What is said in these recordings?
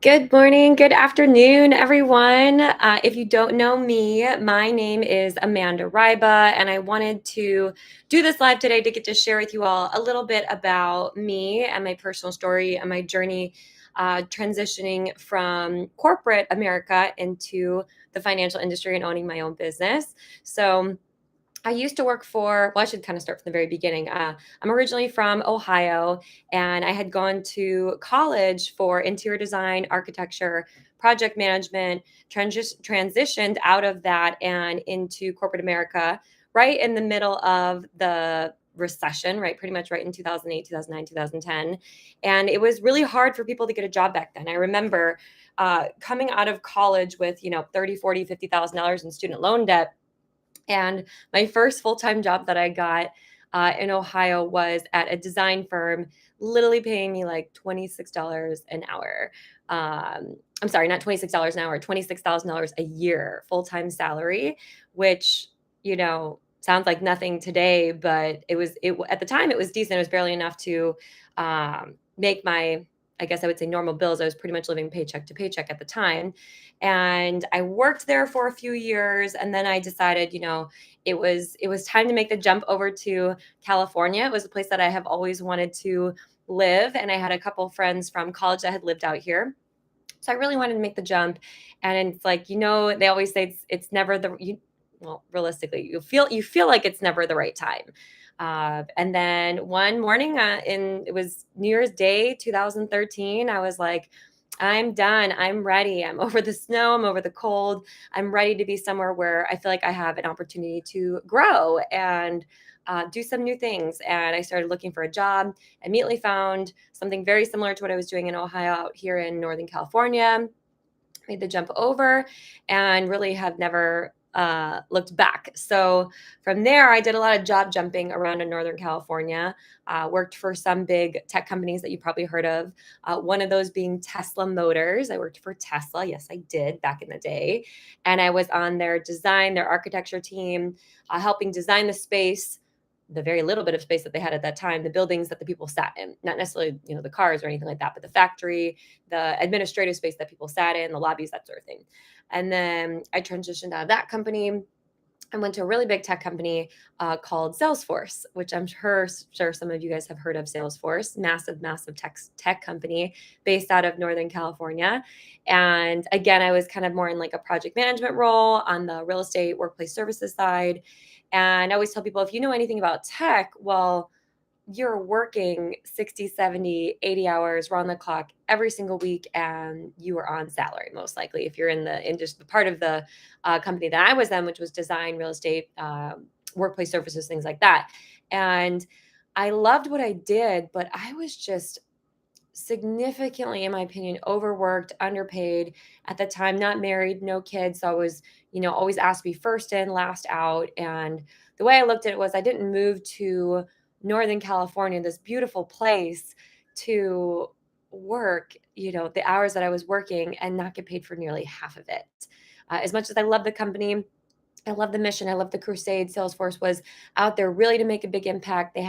Good morning, good afternoon, everyone. If you don't know me, my name is Amanda Ryba, and I wanted to do this live today to get to share with you all a little bit about me and my personal story and my journey transitioning from corporate America into the financial industry and owning my own business. So, I used to work for, well, I should kind of start from the very beginning. I'm originally from Ohio, and I had gone to college for interior design, architecture, project management, transitioned out of that and into corporate America right in the middle of the recession, right? Pretty much right in 2008, 2009, 2010. And it was really hard for people to get a job back then. I remember coming out of college with, 30, 40, $50,000 in student loan debt, and my first full time job that I got in Ohio was at a design firm, literally paying me like $26 an hour. I'm sorry, not $26 an hour, $26,000 a year full time salary, which, sounds like nothing today, but at the time it was decent. It was barely enough to make my, I guess I would say, normal bills. I was pretty much living paycheck to paycheck at the time. And I worked there for a few years, and then I decided, it was time to make the jump over to California. It was a place that I have always wanted to live, and I had a couple friends from college that had lived out here. So I really wanted to make the jump. And it's like, they always say it's never well, realistically, you feel like it's never the right time. And then one morning, in it was New Year's Day 2013, I was like, I'm done. I'm ready. I'm over the snow. I'm over the cold. I'm ready to be somewhere where I feel like I have an opportunity to grow and do some new things. And I started looking for a job. Immediately found something very similar to what I was doing in Ohio out here in Northern California. Made the jump over and really have never looked back. So from there, I did a lot of job jumping around in Northern California. Worked for some big tech companies that you probably heard of. One of those being Tesla Motors. I worked for Tesla. Yes, I did back in the day. And I was on their design, their architecture team, helping design the space, the very little bit of space that they had at that time, the buildings that the people sat in, not necessarily, the cars or anything like that, but the factory, the administrative space that people sat in, the lobbies, that sort of thing. And then I transitioned out of that company and went to a really big tech company called Salesforce, which I'm sure some of you guys have heard of. Salesforce, massive, massive tech company based out of Northern California. And again, I was kind of more in like a project management role on the real estate workplace services side. And I always tell people, if you know anything about tech, well, you're working 60, 70, 80 hours round the clock every single week, and you are on salary, most likely, if you're in just the part of the company that I was in, which was design, real estate, workplace services, things like that. And I loved what I did, but I was just significantly, in my opinion, overworked, underpaid at the time, not married, no kids. So I was, always asked to be first in, last out. And the way I looked at it was I didn't move to Northern California, this beautiful place, to work, the hours that I was working and not get paid for nearly half of it. As much as I love the company, I love the mission. I love the crusade. Salesforce was out there really to make a big impact. They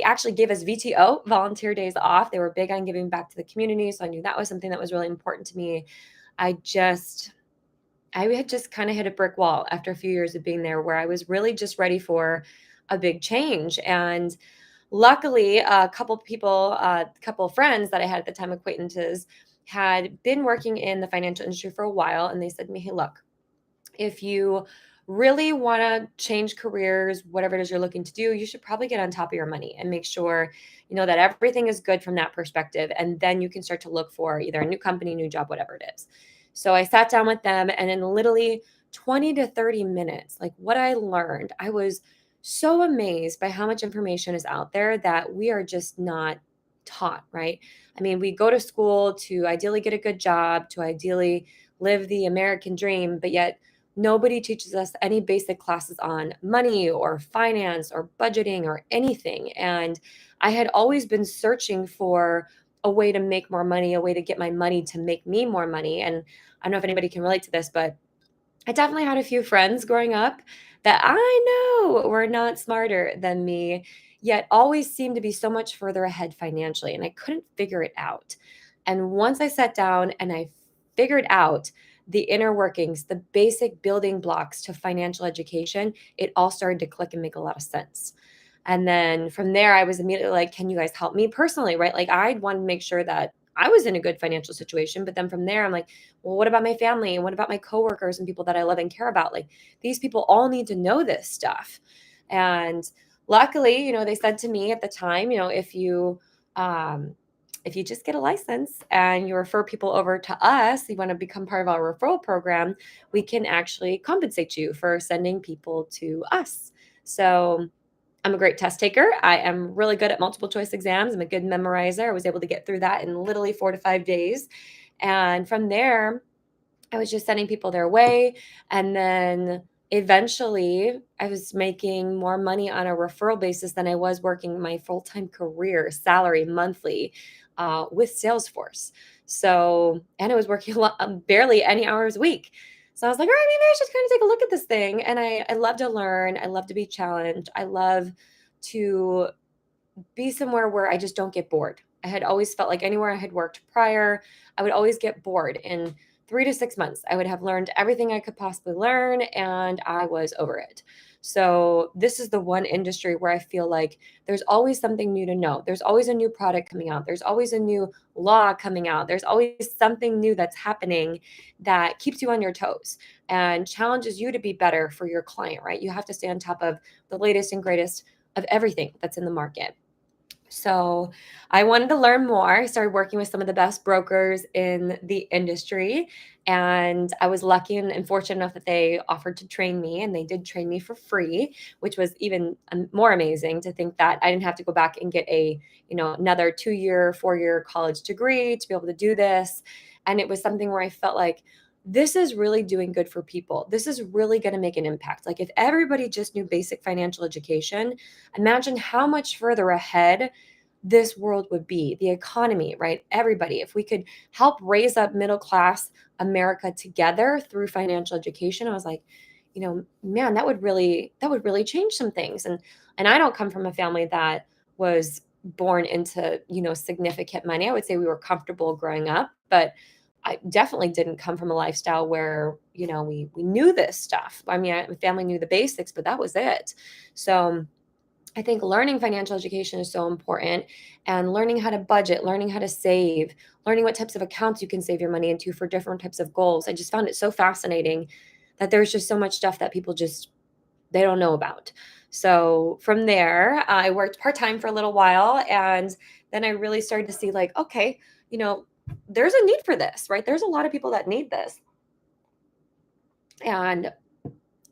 actually gave us VTO, volunteer days off. They were big on giving back to the community. So I knew that was something that was really important to me. I just, I had just kind of hit a brick wall after a few years of being there where I was really just ready for a big change. And luckily, a couple of friends that I had at the time, acquaintances, had been working in the financial industry for a while. And they said to me, hey, look, if you really want to change careers, whatever it is you're looking to do, you should probably get on top of your money and make sure, that everything is good from that perspective. And then you can start to look for either a new company, new job, whatever it is. So I sat down with them, and in literally 20 to 30 minutes, like what I learned, I was so amazed by how much information is out there that we are just not taught, right? I mean, we go to school to ideally get a good job, to ideally live the American dream, but yet nobody teaches us any basic classes on money or finance or budgeting or anything. And I had always been searching for a way to make more money, a way to get my money to make me more money. And I don't know if anybody can relate to this, but I definitely had a few friends growing up that I know were not smarter than me, yet always seemed to be so much further ahead financially. And I couldn't figure it out. And once I sat down and I figured out the inner workings, the basic building blocks to financial education, it all started to click and make a lot of sense. And then from there, I was immediately like, can you guys help me personally? Right. Like, I wanted to make sure that I was in a good financial situation. But then from there, I'm like, well, what about my family? And what about my coworkers and people that I love and care about? Like, these people all need to know this stuff. And luckily, they said to me at the time, um, if you just get a license and you refer people over to us, you want to become part of our referral program, we can actually compensate you for sending people to us. So I'm a great test taker. I am really good at multiple choice exams. I'm a good memorizer. I was able to get through that in literally 4 to 5 days. And from there, I was just sending people their way. And then eventually, I was making more money on a referral basis than I was working my full time career salary monthly with Salesforce. So, and I was working a lot, barely any hours a week. So I was like, all right, maybe I should kind of take a look at this thing. And I love to learn. I love to be challenged. I love to be somewhere where I just don't get bored. I had always felt like anywhere I had worked prior, I would always get bored. In 3 to 6 months, I would have learned everything I could possibly learn and I was over it. So, this is the one industry where I feel like there's always something new to know. There's always a new product coming out. There's always a new law coming out. There's always something new that's happening that keeps you on your toes and challenges you to be better for your client, right? You have to stay on top of the latest and greatest of everything that's in the market. So I wanted to learn more. I started working with some of the best brokers in the industry. And I was lucky and fortunate enough that they offered to train me, and they did train me for free, which was even more amazing to think that I didn't have to go back and get another 2 year, 4 year college degree to be able to do this. And it was something where I felt like this is really doing good for people. This is really going to make an impact. Like, if everybody just knew basic financial education, imagine how much further ahead this world would be, the economy, right? Everybody, if we could help raise up middle class America together through financial education, I was like, man, that would really change some things. And I don't come from a family that was born into, significant money. I would say we were comfortable growing up, but I definitely didn't come from a lifestyle where, we knew this stuff. I mean, my family knew the basics, but that was it. So I think learning financial education is so important, and learning how to budget, learning how to save, learning what types of accounts you can save your money into for different types of goals. I just found it so fascinating that there's just so much stuff that people just they don't know about. So from there, I worked part-time for a little while, and then I really started to see like, okay, you know, there's a need for this, right? There's a lot of people that need this. And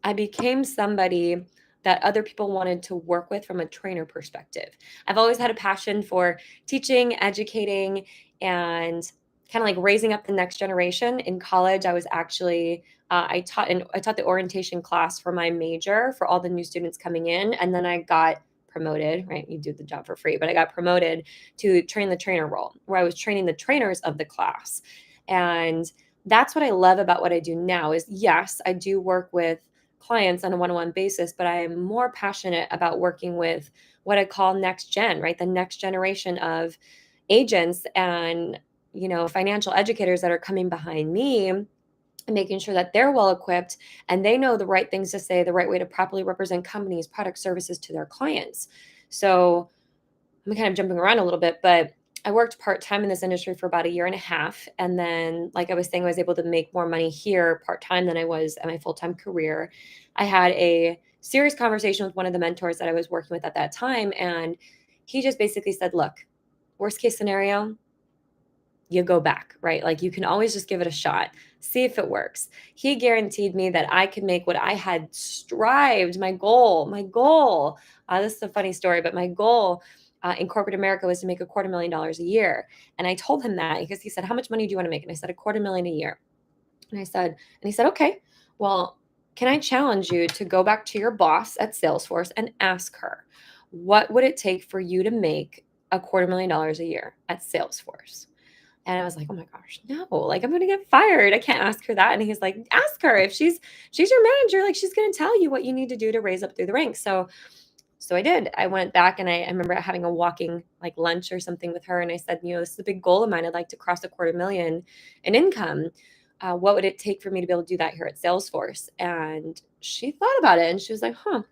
I became somebody that other people wanted to work with from a trainer perspective. I've always had a passion for teaching, educating, and kind of like raising up the next generation. In college, I was actually I taught the orientation class for my major for all the new students coming in, and then I got promoted. Right, you do the job for free, but I got promoted to train the trainer role, where I was training the trainers of the class, and that's what I love about what I do now. Is yes, I do work with clients on a one-on-one basis, but I am more passionate about working with what I call next gen, right? The next generation of agents and financial educators that are coming behind me and making sure that they're well equipped and they know the right things to say, the right way to properly represent companies, product services to their clients. So I'm kind of jumping around a little bit, but I worked part time in this industry for about a year and a half. And then, like I was saying, I was able to make more money here part time than I was at my full time career. I had a serious conversation with one of the mentors that I was working with at that time. And he just basically said, look, worst case scenario, you go back, right? Like, you can always just give it a shot, see if it works. He guaranteed me that I could make what I had strived, my goal. This is a funny story, but my goal in corporate America was to make $250,000 a year. And I told him that because he said, how much money do you want to make? And I said, 250,000 a year. And he said, okay, well, can I challenge you to go back to your boss at Salesforce and ask her, what would it take for you to make $250,000 a year at Salesforce? And I was like, "Oh my gosh, no, like, I'm gonna get fired. I can't ask her that." And he's like, "Ask her if she's your manager, like, she's gonna tell you what you need to do to raise up through the ranks." So So I did. I went back and I remember having a walking like lunch or something with her. And I said, this is a big goal of mine. I'd like to cross a quarter million in income. What would it take for me to be able to do that here at Salesforce? And she thought about it and she was like, huh,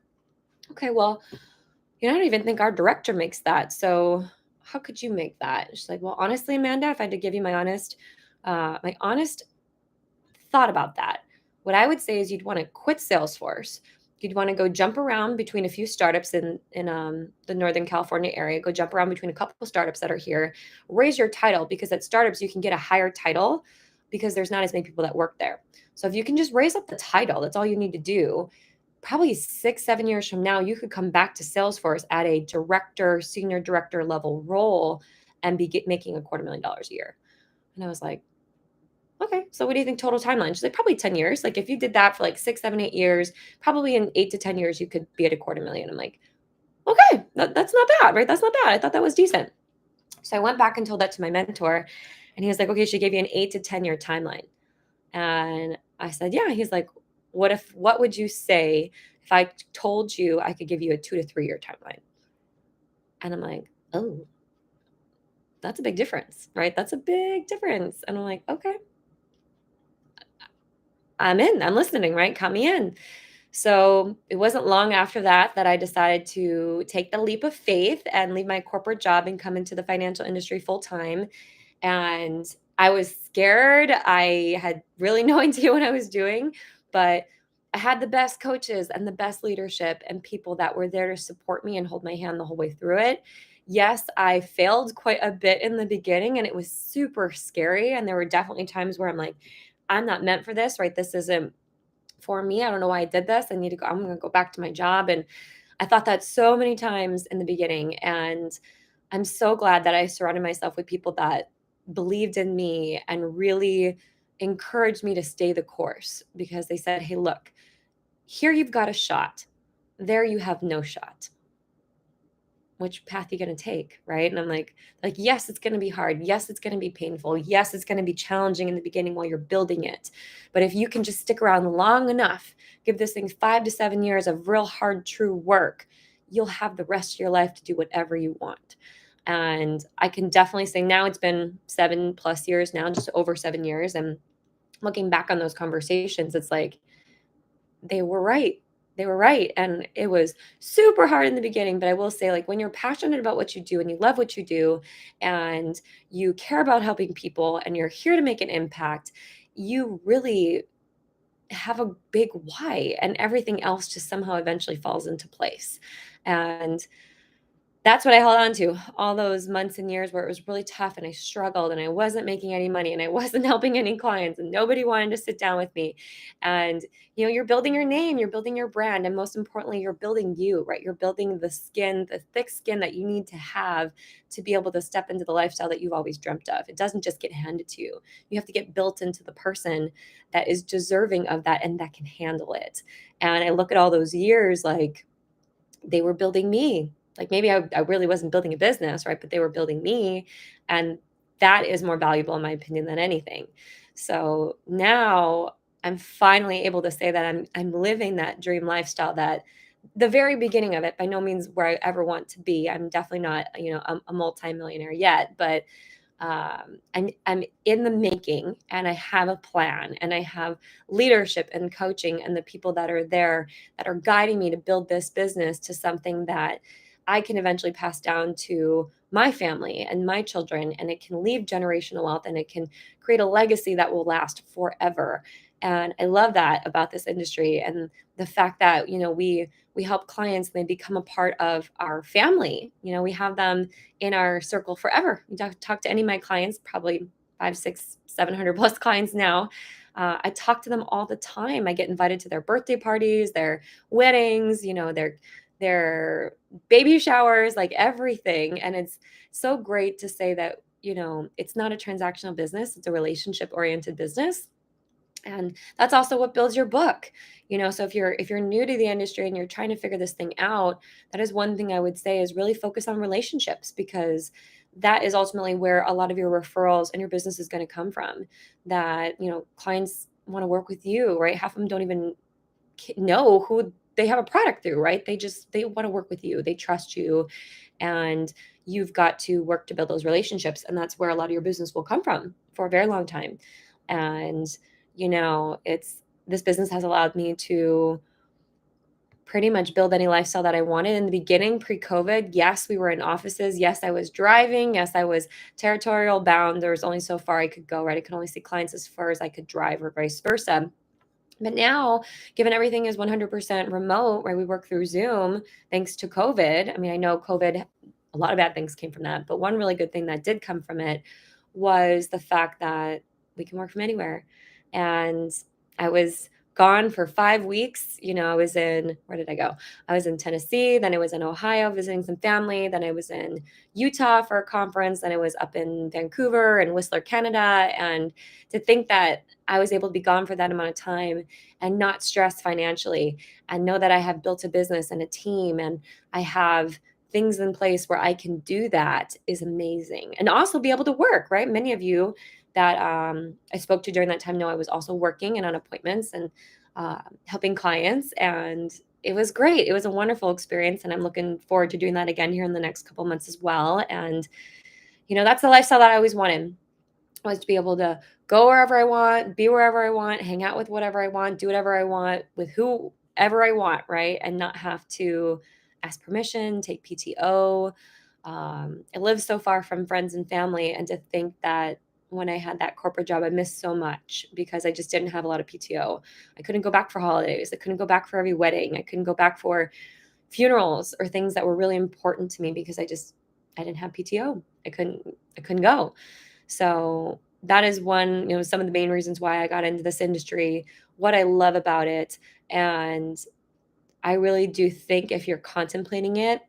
okay, well, I don't even think our director makes that. So how could you make that? She's like, well, honestly, Amanda, if I had to give you my honest thought about that, what I would say is you'd want to quit Salesforce. You'd want to go jump around between a few startups in the Northern California area. Go jump around between a couple of startups that are here. Raise your title because at startups you can get a higher title because there's not as many people that work there. So if you can just raise up the title, that's all you need to do. Probably 6, 7 years from now, you could come back to Salesforce at a director, senior director level role and be making $250,000 a year. And I was like, okay, so what do you think total timeline? She's like, probably 10 years. Like if you did that for like 6, 7, 8 years, probably in 8 to 10 years, you could be at $250,000. I'm like, okay, that's not bad, right? That's not bad. I thought that was decent. So I went back and told that to my mentor and he was like, okay, she gave you an 8 to 10 year timeline. And I said, yeah. He's like, what would you say if I told you I could give you a 2 to 3 year timeline? And I'm like, oh, that's a big difference, right? That's a big difference. And I'm like, okay, I'm in. I'm listening, right? Count me in. So it wasn't long after that that I decided to take the leap of faith and leave my corporate job and come into the financial industry full time. And I was scared. I had really no idea what I was doing, but I had the best coaches and the best leadership and people that were there to support me and hold my hand the whole way through it. Yes, I failed quite a bit in the beginning and it was super scary. And there were definitely times where I'm like, I'm not meant for this, right? This isn't for me. I don't know why I did this. I need to go, I'm going to go back to my job. And I thought that so many times in the beginning. And I'm so glad that I surrounded myself with people that believed in me and really encouraged me to stay the course because they said, hey, look, here you've got a shot. There you have no shot. Which path are you going to take, right? And I'm like, yes, it's going to be hard. Yes, it's going to be painful. Yes, it's going to be challenging in the beginning while you're building it. But if you can just stick around long enough, give this thing 5 to 7 years of real hard, true work, you'll have the rest of your life to do whatever you want. And I can definitely say now it's been 7+ years now, just over 7 years. And looking back on those conversations, it's like, they were right. They were right. And it was super hard in the beginning. But I will say, like, when you're passionate about what you do and you love what you do and you care about helping people and you're here to make an impact, you really have a big why. And everything else just somehow eventually falls into place. And that's what I held on to all those months and years where it was really tough and I struggled and I wasn't making any money and I wasn't helping any clients and nobody wanted to sit down with me. And you're building your name, you're building your brand, and most importantly, you're building you, right? You're building the skin, the thick skin that you need to have to be able to step into the lifestyle that you've always dreamt of. It doesn't just get handed to you. You have to get built into the person that is deserving of that and that can handle it. And I look at all those years like they were building me. Like maybe I really wasn't building a business, right? But they were building me. And that is more valuable, in my opinion, than anything. So now I'm finally able to say that I'm living that dream lifestyle that the very beginning of it, by no means where I ever want to be. I'm definitely not, a multimillionaire yet, but I'm in the making and I have a plan and I have leadership and coaching and the people that are there that are guiding me to build this business to something that I can eventually pass down to my family and my children, and it can leave generational wealth and it can create a legacy that will last forever. And I love that about this industry and the fact that, we help clients and they become a part of our family. We have them in our circle forever. You talk to any of my clients, probably 5, 6, 700 plus clients now. I talk to them all the time. I get invited to their birthday parties, their weddings, their baby showers, like everything. And it's so great to say that, it's not a transactional business, it's a relationship oriented business. And that's also what builds your book. So if you're new to the industry and you're trying to figure this thing out, that is one thing I would say is really focus on relationships because that is ultimately where a lot of your referrals and your business is going to come from. That, clients want to work with you, right? Half of them don't even know who they have a product through, right? They want to work with you. They trust you, and you've got to work to build those relationships, and that's where a lot of your business will come from for a very long time. And it's this business has allowed me to pretty much build any lifestyle that I wanted. In the beginning, pre-COVID, yes, we were in offices. Yes, I was driving. Yes, I was territorial bound. There was only so far I could go, right? I could only see clients as far as I could drive, or vice versa. But now, given everything is 100% remote, right? We work through Zoom thanks to COVID. I mean, I know COVID, a lot of bad things came from that, but one really good thing that did come from it was the fact that we can work from anywhere. And I was gone for 5 weeks. I was in, where did I go? I was in Tennessee, then I was in Ohio visiting some family, then I was in Utah for a conference, then I was up in Vancouver and Whistler, Canada. And to think that I was able to be gone for that amount of time and not stress financially, and know that I have built a business and a team, and I have things in place where I can do that is amazing. And also be able to work, right? Many of you that I spoke to during that time know I was also working and on appointments and helping clients. And it was great. It was a wonderful experience. And I'm looking forward to doing that again here in the next couple months as well. And, that's the lifestyle that I always wanted, was to be able to go wherever I want, be wherever I want, hang out with whatever I want, do whatever I want with whoever I want, right? And not have to ask permission, take PTO. I live so far from friends and family, and to think that when I had that corporate job, I missed so much because I just didn't have a lot of PTO. I couldn't go back for holidays. I couldn't go back for every wedding. I couldn't go back for funerals or things that were really important to me because I didn't have PTO. I couldn't go. So that is one, some of the main reasons why I got into this industry, what I love about it. And I really do think if you're contemplating it,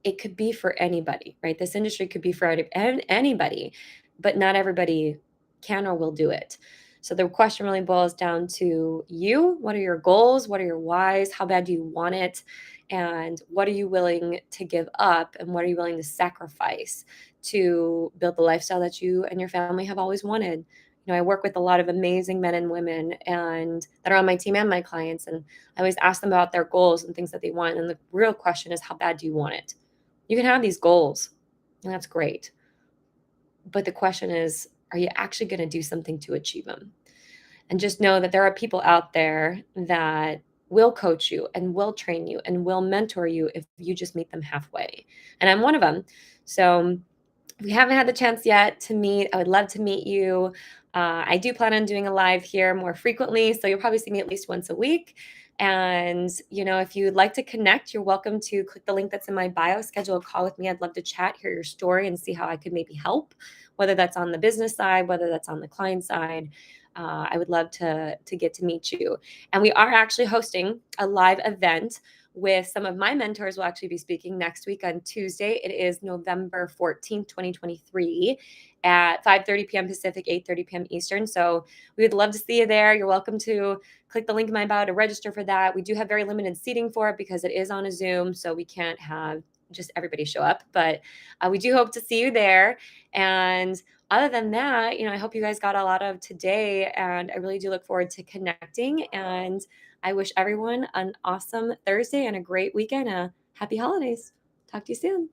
it could be for anybody, right? This industry could be for anybody, but not everybody can or will do it. So the question really boils down to you. What are your goals? What are your whys? How bad do you want it? And what are you willing to give up? And what are you willing to sacrifice to build the lifestyle that you and your family have always wanted? I work with a lot of amazing men and women and that are on my team and my clients. And I always ask them about their goals and things that they want. And the real question is, how bad do you want it? You can have these goals, and that's great. But the question is, are you actually going to do something to achieve them? And just know that there are people out there that will coach you and will train you and will mentor you if you just meet them halfway. And I'm one of them. So if we haven't had the chance yet to meet, I would love to meet you. I do plan on doing a live here more frequently, so you'll probably see me at least once a week. And, if you'd like to connect, you're welcome to click the link that's in my bio, schedule a call with me. I'd love to chat, hear your story, and see how I could maybe help, whether that's on the business side, whether that's on the client side. I would love to get to meet you. And we are actually hosting a live event with some of my mentors. Will actually be speaking next week on Tuesday. It is November 14th, 2023 at 5:30 p.m. Pacific, 8:30 p.m. Eastern. So we would love to see you there. You're welcome to click the link in my bio to register for that. We do have very limited seating for it because it is on a Zoom, so we can't have just everybody show up. But we do hope to see you there. And other than that, I hope you guys got a lot of today, and I really do look forward to connecting. And I wish everyone an awesome Thursday and a great weekend. Happy holidays. Talk to you soon.